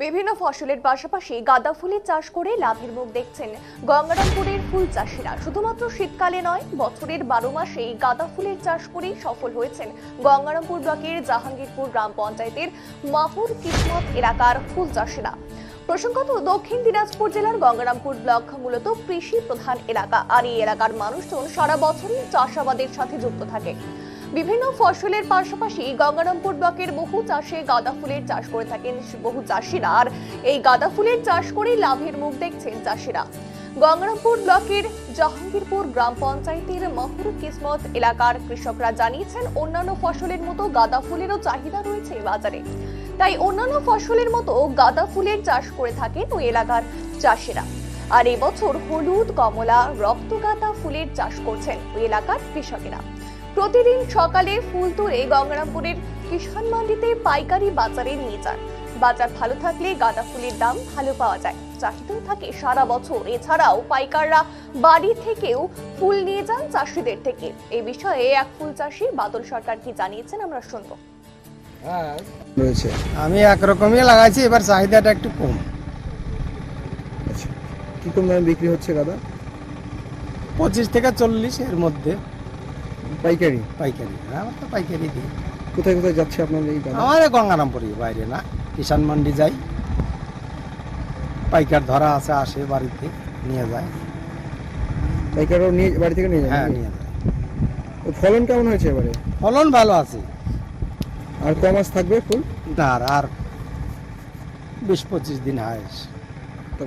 বিভিন্ন ফসলের পাশাপাশি গাঁদা ফুলের চাষ করে লাভের মুখ দেখছেন গঙ্গারামপুরের ফুল চাষিরা। শুধুমাত্র শীতকালে নয়, বছরের 12 মাসেই গাঁদা ফুলের চাষ করেই সফল হয়েছেন গঙ্গারামপুর ব্লকের জাহাঙ্গীরপুর গ্রাম পঞ্চায়েতের মাহুর কিসমত এলাকার ফুল চাষিরা। প্রসঙ্গত, দক্ষিণ দিনাজপুর জেলার গঙ্গারামপুর ব্লক মূলত কৃষি প্রধান এলাকা, আর এই এলাকার মানুষজন সারা বছরই চাষাবাদের সাথে যুক্ত থাকে। বিভিন্ন ফসলের পাশাপাশি গঙ্গারামপুর ব্লকের বহু চাষে গাঁদা ফুলের চাষ করে থাকেন বহু চাষিরা, আর এই গাঁদা ফুলের চাষ করে লাভের মুখ দেখছেন চাষিরা। গঙ্গারামপুর ব্লকের জাহাঙ্গীরপুর গ্রাম পঞ্চায়েতের মাহুর কিসমত এলাকার কৃষকরা জানিয়েছেন, অন্যান্য ফসলের মতো গাঁদা ফুলেরও চাহিদা রয়েছে বাজারে, তাই অন্যান্য ফসলের মতো গাঁদা ফুলের চাষ করে থাকেন ওই এলাকার চাষিরা। আর এবছর হলুদ, কমলা, রক্তগাঁদা ফুলের চাষ করছেন ওই এলাকার কৃষকেরা। প্রতিদিন সকালে ফুল তুলে গঙ্গারামপুরের কিষান মান্ডিতে পাইকারি বাজারে নিয়ে যান। বাজার ভালো থাকলে গাঁদা ফুলের দাম ভালো পাওয়া যায়, চাহিদাও থাকে সারা বছর। এছাড়াও পাইকাররা বাড়ি থেকেও ফুল নিয়ে যান চাষিদের থেকে। এই বিষয়ে এক ফুল চাষি বাদল সরকার কি জানিয়েছেন আমরা শুনবো। রয়েছে আমি একরকমই লাগাইছি, এবার চাহিদাটা একটু কম। আচ্ছা, কিরকম দামে বিক্রি হচ্ছে গাদা? 25 থেকে 40 এর মধ্যে পাইকারি? পাইকারি। আমার তো পাইকারি দিই। কোথায় কোথায় যাচ্ছে আপনার এই গাদা? আমার গঙ্গারামপুরি, বাইরে না, কিষান মান্ডি যাই, পাইকার ধরা আছে, আসে বাড়িতে নিয়ে যায়। পাইকারও নিয়ে বাড়ি থেকে নিয়ে হ্যাঁ, যায়? নিয়ে যায়। ও ফলন কেমন হয়েছে এবারে? ফলন ভালো আছে। আর ক মাস থাকবে ফুল? না, আর 20-25 দিন হয়,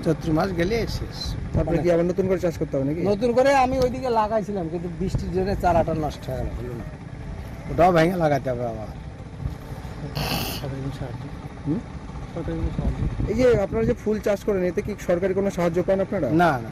চৈত্র মাস গেলে শেষ। তারপরে কি আবার নতুন করে চাষ করতে হবে নাকি? নতুন করে আমি ওইদিকে লাগাইছিলাম, কিন্তু বৃষ্টির জন্য চারাটা নষ্ট হয়ে গেল, হলো না। ওটাও ভেঙে লাগাতে হবে আবার। হুম? এই যে আপনারা যে ফুল চাষ করেন, এতে কি সরকারি কোনো সাহায্য পান আপনারা? না না,